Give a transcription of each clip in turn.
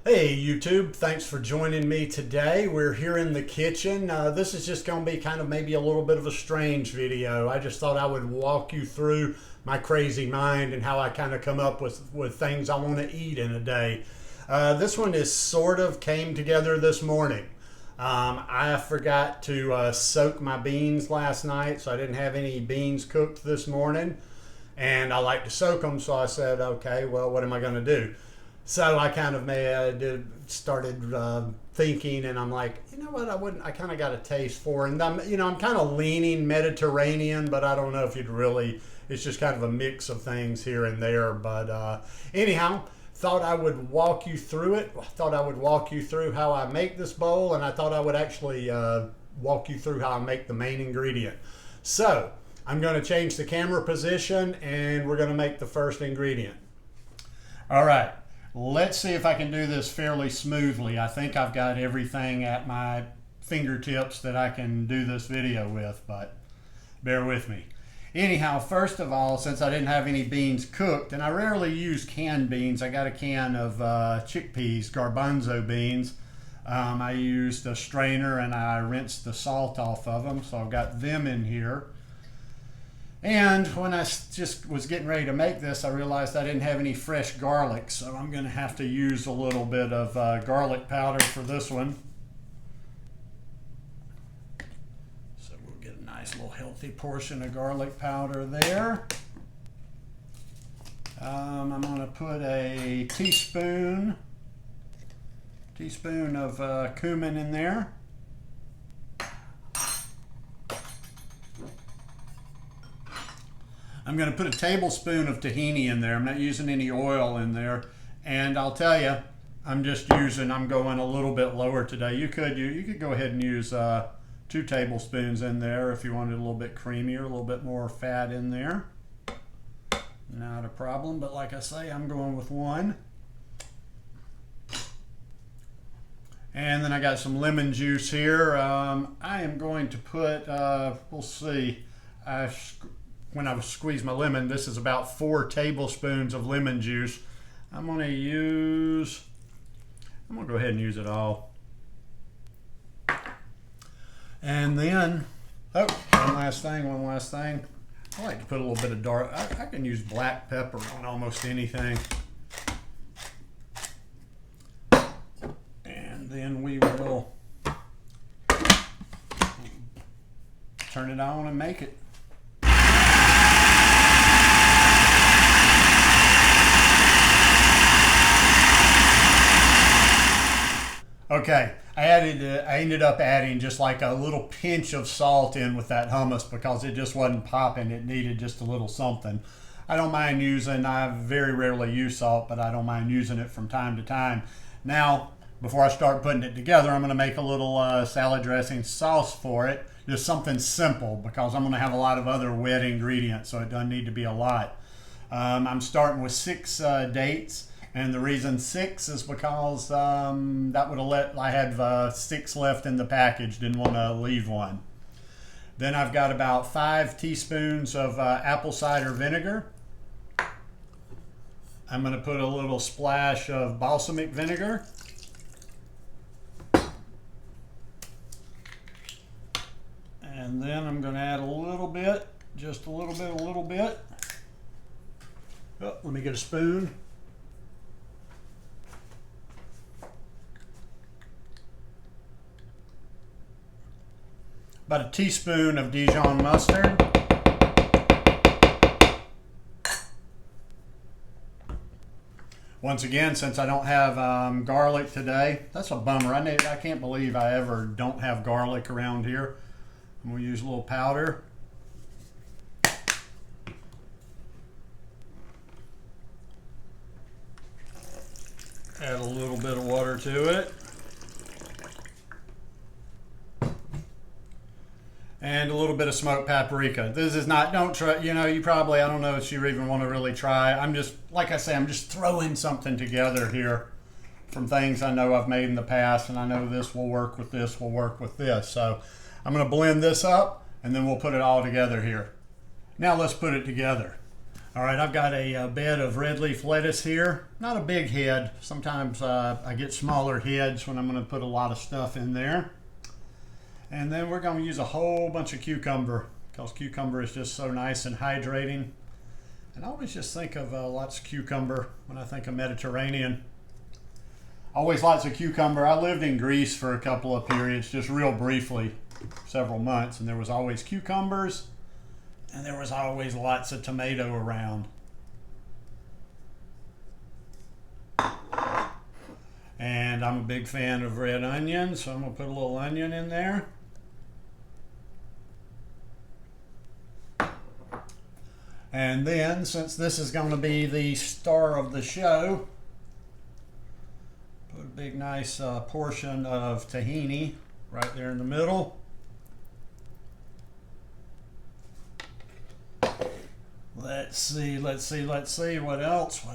Hey YouTube, thanks for joining me today. We're here in the kitchen. This is just going to be kind of maybe a little bit of a strange video. I just thought I would walk you through my crazy mind and how I kind of come up with things I want to eat in a day. This one is sort of came together this morning. I forgot to soak my beans last night, so I didn't have any beans cooked this morning. And I like to soak them, so I said, okay, well, what am I going to do? So I kind of started thinking, and I'm like, you know what? I kind of got a taste for it. And I'm kind of leaning Mediterranean, but I don't know if you'd really. It's just kind of a mix of things here and there. But anyhow, thought I would walk you through it. Thought I would walk you through how I make this bowl, and I thought I would actually walk you through how I make the main ingredient. So I'm going to change the camera position, and we're going to make the first ingredient. All right. Let's see if I can do this fairly smoothly. I think I've got everything at my fingertips that I can do this video with, but bear with me. Anyhow, first of all, since I didn't have any beans cooked, and I rarely use canned beans, I got a can of chickpeas, garbanzo beans. I used a strainer and I rinsed the salt off of them, so I've got them in here. And when I just was getting ready to make this, I realized I didn't have any fresh garlic, so I'm going to have to use a little bit of garlic powder for this one. So we'll get a nice little healthy portion of garlic powder there. I'm going to put a teaspoon of cumin in there. I'm going to put a tablespoon of tahini in there. I'm not using any oil in there. And I'll tell you, I'm going a little bit lower today. You could go ahead and use 2 tablespoons in there if you wanted a little bit creamier, a little bit more fat in there. Not a problem, but like I say, I'm going with 1. And then I got some lemon juice here. I am going to put, we'll see, when I squeeze my lemon, this is about 4 tablespoons of lemon juice. I'm going to go ahead and use it all. And then, one last thing. I like to put a little bit of dark, I can use black pepper on almost anything. And then we will turn it on and make it. Okay, I ended up adding just like a little pinch of salt in with that hummus because it just wasn't popping. It needed just a little something. I very rarely use salt, but I don't mind using it from time to time. Now, before I start putting it together, I'm going to make a little salad dressing sauce for it. Just something simple because I'm going to have a lot of other wet ingredients, so it doesn't need to be a lot. I'm starting with 6 dates. And the reason 6 is because I had 6 left in the package, didn't want to leave one. Then I've got about 5 teaspoons of apple cider vinegar. I'm going to put a little splash of balsamic vinegar. And then I'm going to add a little bit, just a little bit. Oh, let me get a spoon. About a teaspoon of Dijon mustard. Once again, since I don't have garlic today, that's a bummer. I can't believe I ever don't have garlic around here. I'm going to use a little powder. Add a little bit of water to it. And a little bit of smoked paprika. This is not, don't try, you probably, I don't know if you even want to really try. I'm just throwing something together here from things I know I've made in the past, and I know this will work with this, will work with this. So I'm going to blend this up, and then we'll put it all together here. Now let's put it together. All right, I've got a bed of red leaf lettuce here. Not a big head. Sometimes I get smaller heads when I'm going to put a lot of stuff in there. And then we're going to use a whole bunch of cucumber because cucumber is just so nice and hydrating. And I always just think of lots of cucumber when I think of Mediterranean. Always lots of cucumber. I lived in Greece for a couple of periods, just real briefly, several months, and there was always cucumbers. And there was always lots of tomato around. And I'm a big fan of red onion, so I'm going to put a little onion in there. And then, since this is going to be the star of the show, put a big nice portion of tahini right there in the middle. Let's see, what else?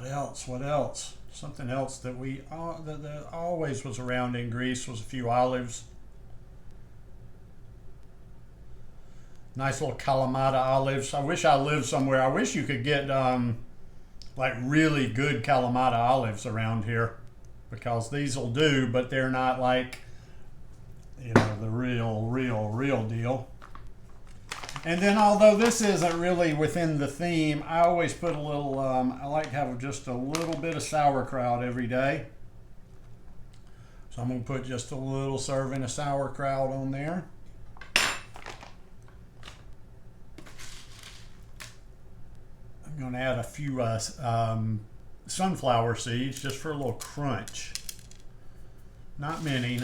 Something else that that always was around in Greece was a few olives. Nice little Kalamata olives. I wish I lived somewhere. I wish you could get like really good Kalamata olives around here, because these will do, but they're not like, you know, the real deal. And then, although this isn't really within the theme, I always put a little, I like to have just a little bit of sauerkraut every day. So I'm going to put just a little serving of sauerkraut on there. I'm going to add a few sunflower seeds just for a little crunch. Not many.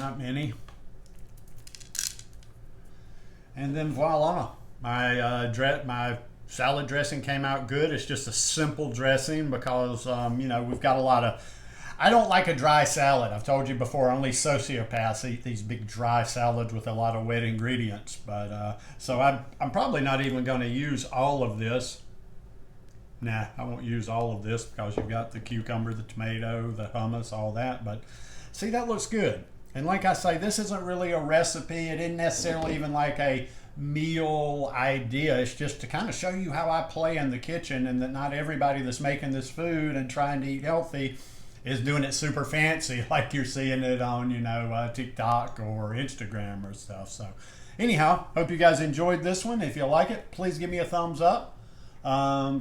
And then voila. My salad dressing came out good. It's just a simple dressing because, you know, we've got a lot of... I don't like a dry salad. I've told you before, only sociopaths eat these big dry salads with a lot of wet ingredients. But so I'm probably not even going to use all of this. Nah, I won't use all of this because you've got the cucumber, the tomato, the hummus, all that. But see, that looks good. And like I say, this isn't really a recipe. It isn't necessarily even like a meal idea. It's just to kind of show you how I play in the kitchen, and that not everybody that's making this food and trying to eat healthy is doing it super fancy like you're seeing it on, you know, TikTok or Instagram or stuff. So anyhow, hope you guys enjoyed this one. If you like it, please give me a thumbs up.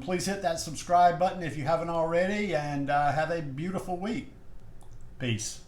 Please hit that subscribe button if you haven't already, and have a beautiful week. Peace.